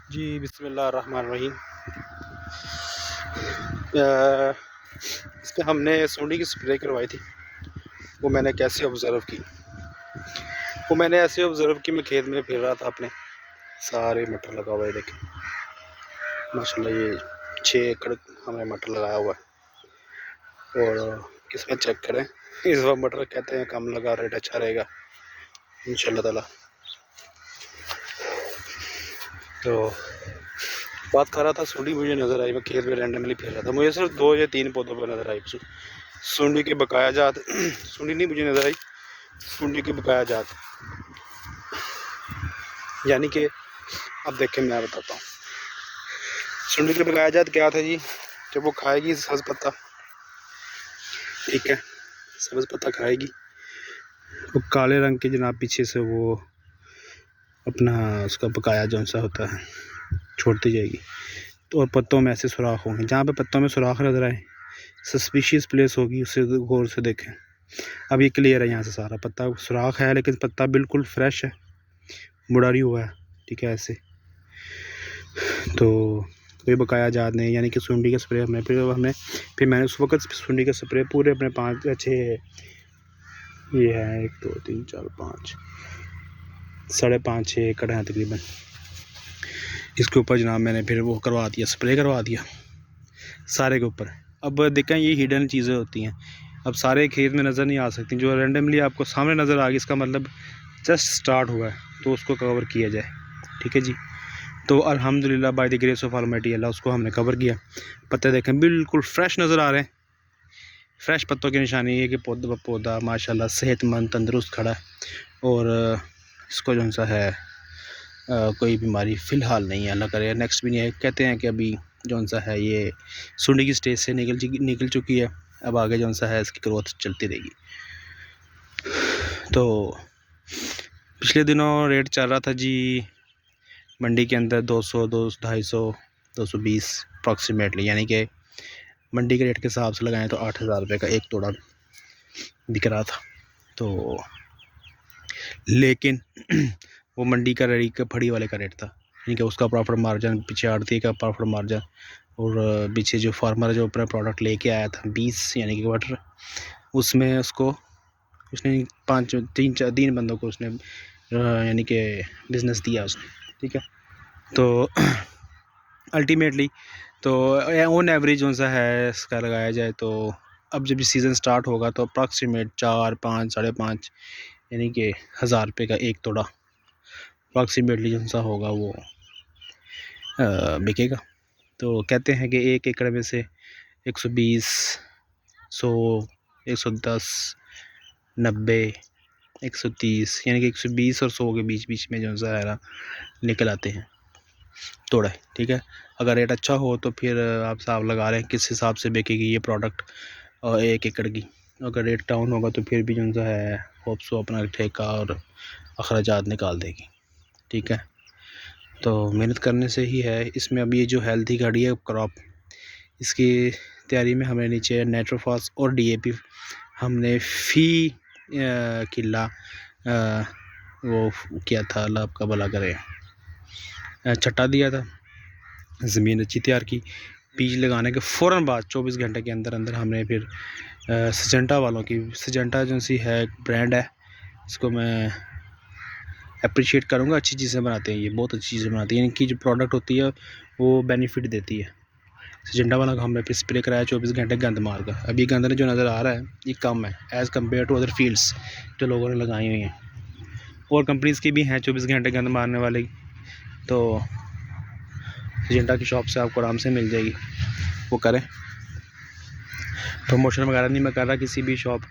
जी बिस्मिल्लाहिर्रहमानिर्रहीम। अ, इस पे हमने सोनी की स्प्रे करवाई थी। वो मैंने कैसे ऑब्ज़र्व की, वो मैंने ऐसे ऑब्ज़र्व की, मैं खेत में फिर रहा था अपने, सारे मटर लगा हुआ है। देखें माशाल्लाह, ये 6 एकड़ हमने मटर लगाया हुआ है। और किस्मत चेक करें, इस बार मटर कहते हैं कम लगा, रेट अच्छा रहेगा इंशाल्लाह ताला। तो बात कर रहा था, सुंडी मुझे नज़र आई। मैं खेत में रैंडमली फिर रहा था, मुझे सिर्फ 2 या 3 पौधों पर नज़र आई सुंडी के बकाया जात। सुंडी नहीं मुझे नज़र आई, सुंडी की बकाया जात, यानी कि अब देखें मैं बताता हूँ। सुंडी की बकाया जात क्या था जी, जब वो खाएगी सब्ज़ पत्ता, ठीक है, सब्ज़ पत्ता खाएगी, वो काले रंग के जनाब पीछे से वो अपना उसका बकाया जो सा होता है छोड़ती जाएगी। तो और पत्तों में ऐसे सुराख होंगे, जहाँ पे पत्तों में सुराख नज़र आए सस्पिशियस प्लेस होगी, उससे गौर से देखें। अब ये क्लियर है, यहाँ से सारा पत्ता सुराख है, लेकिन पत्ता बिल्कुल फ्रेश है, मुड़ारी हुआ है, ठीक है ऐसे। तो कोई बकाया जात नहीं, यानी कि सुंडी का स्प्रे फिर मैंने उस वक्त सुंडी का स्प्रे पूरे अपने 5 या 6, ये है 1 2 3 4 5 5.5 6 एकड़ हैं तकरीबन, इसके ऊपर जनाब मैंने फिर वो करवा दिया, स्प्रे करवा दिया सारे के ऊपर। अब देखें, ये हिडन चीज़ें होती हैं, अब सारे खेत में नज़र नहीं आ सकती, जो रेंडमली आपको सामने नज़र आ गई, इसका मतलब जस्ट स्टार्ट हुआ है, तो उसको कवर किया जाए, ठीक है जी। तो अल्हम्दुलिल्लाह by the grace of Almighty अल्लाह, उसको हमने कवर किया। पत्ते देखें बिल्कुल फ्रेश नज़र आ रहे हैं। फ्रेश पत्तों की निशानी ये कि पौधा माशाल्लाह सेहतमंद तंदुरुस्त खड़ा है, और इसको जो सा है कोई बीमारी फ़िलहाल नहीं है, अल्लाह करे नेक्स्ट भी नहीं है। कहते हैं कि अभी जो सा है ये सुंडी की स्टेज से निकल चुकी है, अब आगे जो सा है इसकी ग्रोथ चलती रहेगी। तो पिछले दिनों रेट चल रहा था जी मंडी के अंदर 200 250 220 अप्रॉक्सीमेटली, यानी कि मंडी के रेट के हिसाब से लगाएं तो 8,000 रुपये का एक तोड़ा बिक रहा था। तो लेकिन वो मंडी का रेट का फड़ी वाले का रेट था, यानी कि उसका प्रॉफिट मार्जिन, पीछे आड़ती का प्रॉफिट मार्जिन, और पीछे जो फार्मर जो अपना प्रोडक्ट लेके आया था 20 यानी कि क्वार्टर, उसमें उसने 3 बंदों को उसने यानी कि बिज़नेस दिया उसने, ठीक है। तो अल्टीमेटली तो ऑन एवरेज कौन सा है इसका लगाया जाए, तो अब जब सीज़न स्टार्ट होगा तो अप्रॉक्सीमेट 4 5 5.5 यानी कि 1,000 रुपये का एक तोड़ा अप्रॉक्सीमेटली जो सा होगा वो बिकेगा। तो कहते हैं कि 1 एकड़ में से 120 100 110 90 130 यानी कि 120 और 100 के बीच में जो सा है ना निकल आते हैं तोड़ा, ठीक है। अगर रेट अच्छा हो तो फिर आप साहब लगा रहे हैं किस हिसाब से बिकेगी ये प्रोडक्ट 1 एकड़ की। अगर रेट डाउन होगा तो फिर भी जो सा है होप सो अपना ठेका और अखराजात निकाल देगी, ठीक है। तो मेहनत करने से ही है इसमें। अब ये जो हेल्थी गाड़ी है क्रॉप, इसकी तैयारी में हमने नीचे नाइट्रोफॉस और DAP हमने फी किला वो किया था, अल्लाह आपका भला करे, छट्टा दिया था, ज़मीन अच्छी तैयार की। बीज लगाने के फ़ौरन बाद 24 घंटे के अंदर अंदर हमने फिर सिजेंटा वालों की, सिजेंटा जो सी है ब्रांड है, इसको मैं अप्रिशिएट करूँगा, अच्छी चीज़ें बनाते हैं ये, बहुत अच्छी चीज़ें बनाती हैं, इनकी जो प्रोडक्ट होती है वो बेनिफिट देती है। सिजेंटा वाला का हमने फिर स्प्रे कराया 24 घंटे गंद मार का। अभी गंद जो नज़र आ रहा है ये कम है as compare to other fields जो लोगों ने लगाई हुई हैं, और कंपनीज़ की भी हैं 24 घंटे गंद मारने वाली, तो सिजेंटा की शॉप से आपको आराम से मिल जाएगी, वो करें। प्रमोशन वगैरह नहीं मैं कर रहा किसी भी शॉप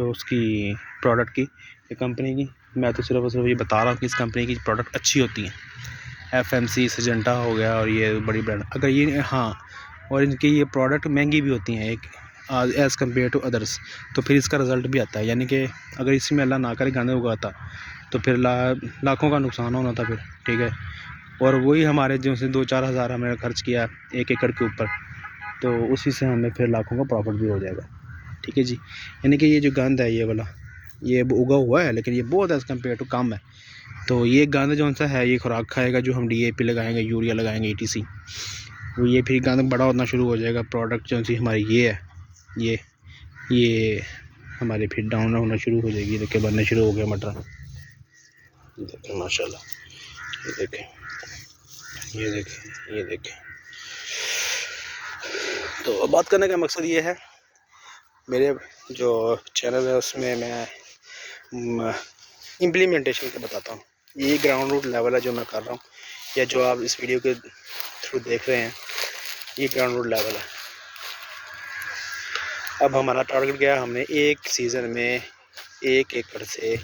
उसकी प्रोडक्ट की या कंपनी की, मैं तो सिर्फ ये बता रहा हूँ कि इस कंपनी की प्रोडक्ट अच्छी होती हैं। FMC सिजेंटा हो गया और ये बड़ी ब्रांड, अगर ये हाँ, और इनकी ये प्रोडक्ट महंगी भी होती हैं एक एज़ कम्पेयर टू अदर्स, तो फिर इसका रिज़ल्ट भी आता है। यानी कि अगर इसमें अल्लाह ना करे गंद उगाता तो फिर लाखों का नुकसान होना था फिर, ठीक है। और वही हमारे जो से 2-4 हज़ार हमने खर्च किया 1 एकड़ के ऊपर, तो उसी से हमें फिर लाखों का प्रॉफिट भी हो जाएगा, ठीक है जी। यानी कि ये जो गंद है ये वाला ये उगा हुआ है, लेकिन ये बहुत एज़ कम्पेयर टू कम है, तो ये गंद जो सा है ये खुराक खाएगा जो हम DAP लगाएंगे, यूरिया लगाएंगे, ETC, वो ये फिर गंद बड़ा होना शुरू हो जाएगा। प्रोडक्ट जो सी हमारी ये है, ये हमारे फिर डाउन होना शुरू हो जाएगी। देखिए बनने शुरू हो गया मटर, देखें माशाल्लाह, ये देखें, ये देखें, ये देखें। तो बात करने का मकसद ये है, मेरे जो चैनल है उसमें मैं इम्प्लीमेंटेशन का बताता हूँ। ये ग्राउंड रूट लेवल है जो मैं कर रहा हूँ, या जो आप इस वीडियो के थ्रू देख रहे हैं, ये ग्राउंड रूट लेवल है। अब हमारा टारगेट गया, हमने एक सीज़न में 1 एकड़ से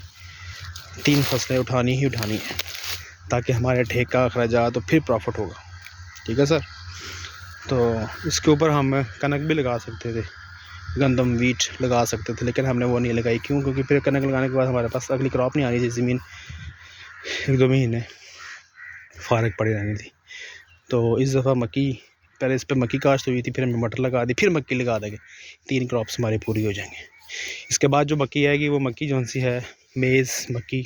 3 फसलें उठानी ही उठानी है, ताकि हमारे ठेका अखराजात तो फिर प्रॉफिट होगा। ठीक है सर। तो इसके ऊपर हम कनक भी लगा सकते थे, गंदम वीट लगा सकते थे, लेकिन हमने वो नहीं लगाई। क्यों? क्योंकि फिर कनक लगाने के बाद हमारे पास अगली क्रॉप नहीं आ रही थी, ज़मीन 1-2 महीने फारग पड़ी रहनी थी। तो इस दफ़ा मक्की, पहले इस पर मक्की काश्त हुई थी, फिर हमने मटर लगा दी, फिर मक्की लगा देंगे, 3 क्रॉप्स हमारी पूरी हो जाएंगे। इसके बाद जो मक्की आएगी वो मक्की जो सी है मेज़ मक्की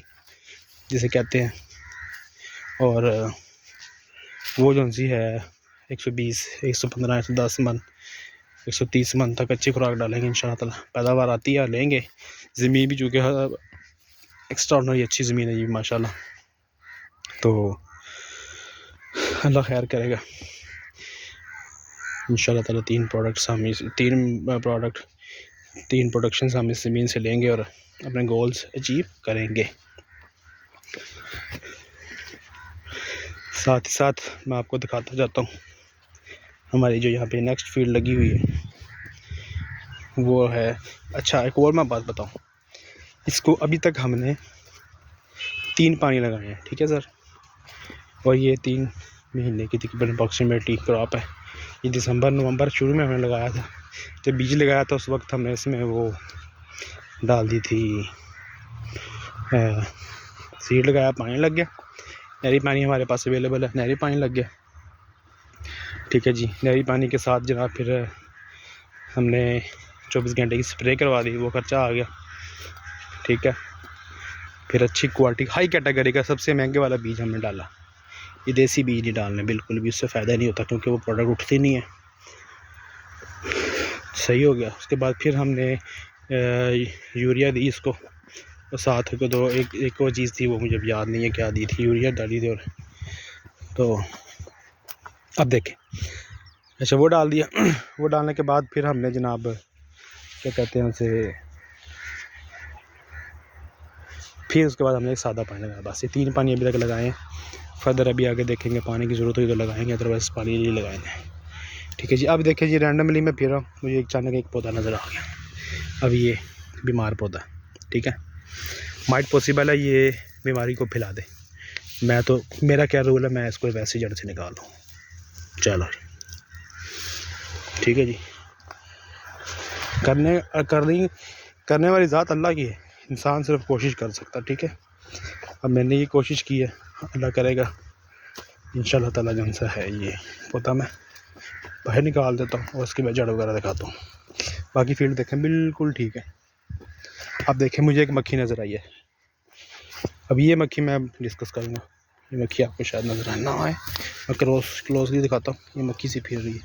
जिसे कहते हैं, और वो जो सी है 120, 115, 110 मन, 130 मन तक अच्छी खुराक डालेंगे इंशाअल्लाह ताला। पैदावार आती है, लेंगे। ज़मीन भी चूँकि एक्स्ट्राऑर्डिनरी अच्छी ज़मीन है जी माशाल्लाह, तो अल्लाह खैर करेगा इंशाअल्लाह ताला। 3 प्रोडक्शन हम इस ज़मीन से लेंगे और अपने गोल्स अचीव करेंगे। साथ ही साथ मैं आपको दिखाता जाता हूँ हमारी जो यहाँ पे नेक्स्ट फील्ड लगी हुई है वो है। अच्छा, एक और मैं बात बताऊँ, इसको अभी तक हमने 3 पानी लगाए हैं, ठीक है सर, और ये 3 महीने की तकरीबन अप्रॉक्सीमेटली क्रॉप है। ये दिसंबर नवंबर शुरू में हमने लगाया था। जब बीज लगाया था उस वक्त हमने इसमें वो डाल दी थी, सीड लगाया, पानी लग गया। नहरी पानी हमारे पास अवेलेबल है, नहरी पानी लग गया, ठीक है जी। नहरी पानी के साथ जनाब फिर हमने 24 घंटे की स्प्रे करवा दी, वो खर्चा आ गया, ठीक है। फिर अच्छी क्वालिटी हाई कैटेगरी का सबसे महंगे वाला बीज हमने डाला। ये देसी बीज नहीं डालने बिल्कुल भी, उससे फ़ायदा नहीं होता क्योंकि वो प्रोडक्ट उठती नहीं है। सही हो गया। उसके बाद फिर हमने यूरिया दी इसको, और साथ को दो एक और चीज़ थी वो मुझे याद नहीं है क्या दी थी, यूरिया डाली थी। और तो अब देखें, अच्छा वो डाल दिया। वो डालने के बाद फिर हमने जनाब क्या कहते हैं उसे, फिर उसके बाद हमने एक सादा पानी लगाया। बस ये 3 पानी अभी तक लगाए हैं। फर्दर अभी आगे देखेंगे, पानी की ज़रूरत हुई तो लगाएंगे, अदरवाइज़ पानी नहीं लगाएंगे, ठीक है जी। अब देखिए जी, रैंडमली मैं फिर रहा हूँ, मुझे अचानक एक पौधा नज़र आ गया। अब ये बीमार पौधा, ठीक है, माइट पॉसिबल है ये बीमारी को फैला दे। मैं तो, मेरा क्या रूल है, मैं इसको वैसे जड़ से निकाल दूँ। चलो ठीक है जी। करने वाली ज़ात अल्लाह की है, इंसान सिर्फ कोशिश कर सकता, ठीक है। अब मैंने ये कोशिश की है, अल्लाह करेगा इंशाअल्लाह ताला। जौन सा है ये पौधा मैं बाहर निकाल देता हूँ और उसकी मैं जड़ वगैरह दिखाता हूँ। बाकी फील्ड देखें बिल्कुल ठीक है। अब देखें, मुझे एक मक्खी नज़र आई है, अब ये मक्खी मैं डिस्कस करूँगा। ये मक्खी आपको शायद नज़र ना आए, मैं क्लोजली दिखाता हूँ। ये मक्खी सी फिर रही है,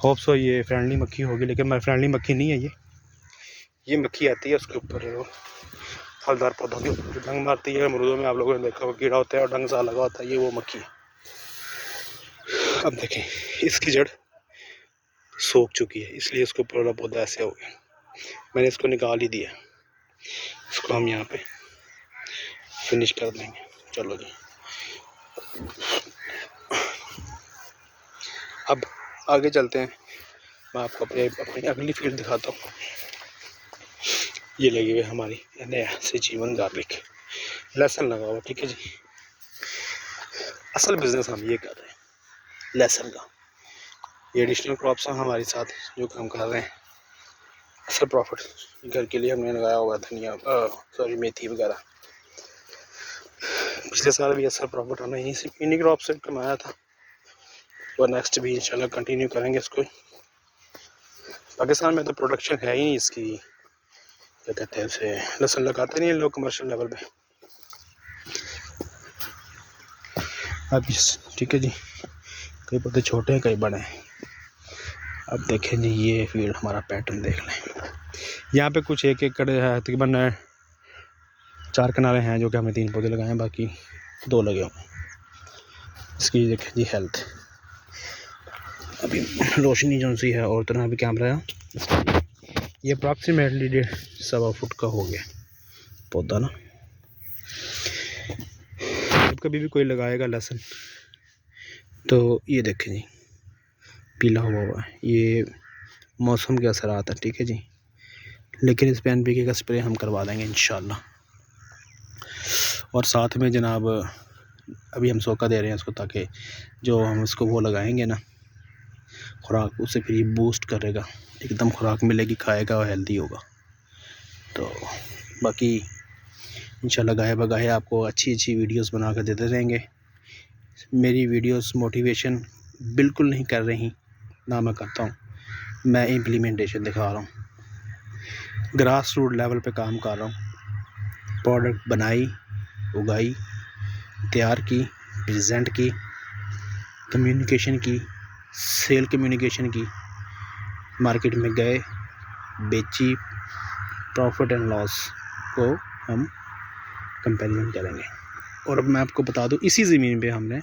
होप सो ये फ्रेंडली मक्खी होगी, लेकिन मैं फ्रेंडली मक्खी नहीं है ये मक्खी आती है उसके ऊपर फलदार पौधों के ऊपर डंग मारती है। अमरूदों में आप लोगों ने देखा वो कीड़ा होता है और डंग सा लगा होता है, ये वो मक्खी है। अब देखें, इसकी जड़ सूख चुकी है, इसलिए इसको पूरा पौधा ऐसे हो गया। मैंने इसको निकाल ही दिया, इसको हम यहाँ पे फिनिश कर देंगे। चलो जी, अब आगे चलते हैं, मैं आपको अपनी अगली फील्ड दिखाता हूँ। ये लगी हुई हमारी नया से जीवन गार्लिक, लहसुन लगा हुआ, ठीक है जी। असल बिजनेस हम ये कर रहे हैं लहसुन का, ये एडिशनल क्रॉप्स हैं हमारे साथ जो काम कर रहे हैं। असल प्रॉफिट घर के लिए हमने लगाया हुआ धनिया, सॉरी मेथी वगैरह। पिछले साल भी अच्छा प्रॉफिट हमने इन्हीं क्रॉप से कमाया था, और नेक्स्ट भी इंशाल्लाह कंटिन्यू करेंगे इसको। पाकिस्तान में तो प्रोडक्शन है ही नहीं इसकी, क्या कहते हैं उसे, लहसुन लगाते नहीं लोग कमर्शियल लेवल पे। अब ठीक है जी, कई पौधे छोटे हैं कई बड़े हैं। अब देखें जी, ये फील्ड हमारा पैटर्न देख लें। यहाँ पे कुछ एक एकड़ है, तकरीबन 4 कनाले हैं जो कि हमने 3 पौधे लगाए हैं, बाकी 2 लगे हों। इसकी देखें जी हेल्थ, अभी रोशनी जो सी है और तरह अभी कैमरा है, ये अप्रॉक्सीमेटली 1.25 फुट का हो गया पौधा ना। जब कभी भी कोई लगाएगा लहसुन तो ये देखें जी पीला हुआ है, ये मौसम के असरात है, ठीक है जी। लेकिन इस पे NPK का स्प्रे हम करवा देंगे इंशाल्लाह। और साथ में जनाब अभी हम सोका दे रहे हैं इसको, ताकि जो हम इसको वो लगाएंगे ना खुराक, उससे फिर ये बूस्ट करेगा, एकदम खुराक मिलेगी, खाएगा और हेल्दी होगा। तो बाकी इंशाल्लाह गाहे बगाहे आपको अच्छी वीडियोस बना कर देते रहेंगे। मेरी वीडियोस मोटिवेशन बिल्कुल नहीं कर रही, ना मैं करता हूँ, मैं इम्प्लीमेंटेशन दिखा रहा हूँ, ग्रास रूट लेवल पे काम कर रहा हूँ। प्रोडक्ट बनाई, उगाई, तैयार की, प्रेजेंट की, कम्युनिकेशन की, सेल कम्युनिकेशन की, मार्केट में गए, बेची, प्रॉफिट एंड लॉस को हम कंपेरिजन करेंगे। और अब मैं आपको बता दूं, इसी ज़मीन पे हमने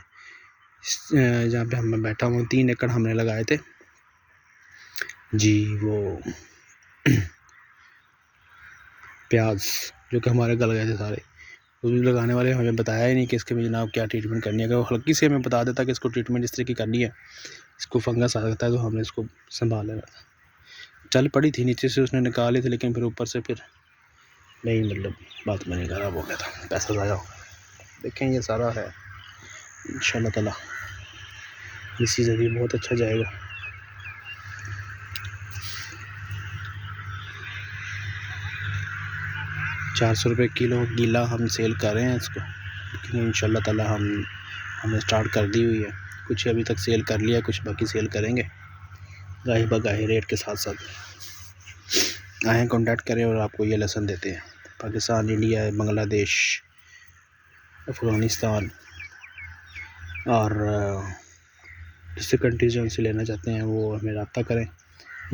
जहाँ पे मैं बैठा हूँ 3 एकड़ हमने लगाए थे जी, वो प्याज जो कि हमारे गल गए थे सारे। उस लगाने वाले हमें बताया ही नहीं कि इसके में जनाब क्या ट्रीटमेंट करनी है। अगर वो हल्की से हमें बता देता कि इसको ट्रीटमेंट इस तरह की करनी है, इसको फंगस आ सकता है, तो हमने इसको संभाल लेना था। चल पड़ी थी, नीचे से उसने निकाले थे, लेकिन फिर ऊपर से फिर नहीं, मतलब बात में नहीं खराब हो गया था, पैसा ज़ाया हो। देखें ये सारा है, इंशाल्लाह ताला ये सीज़न भी बहुत अच्छा जाएगा। ₹400 किलो गीला हम सेल कर रहे हैं इसको, लेकिन इंशाल्लाह ताला हमने स्टार्ट कर दी हुई है। कुछ अभी तक सेल कर लिया, कुछ बाकी सेल करेंगे गाही बगाही रेट के साथ साथ। आएँ कॉन्टैक्ट करें और आपको ये लेसन देते हैं। पाकिस्तान, इंडिया, बांग्लादेश, अफ़गानिस्तान और दूसरी कंट्रीज़ जो उनसे लेना चाहते हैं वो हमें रब्ता करें।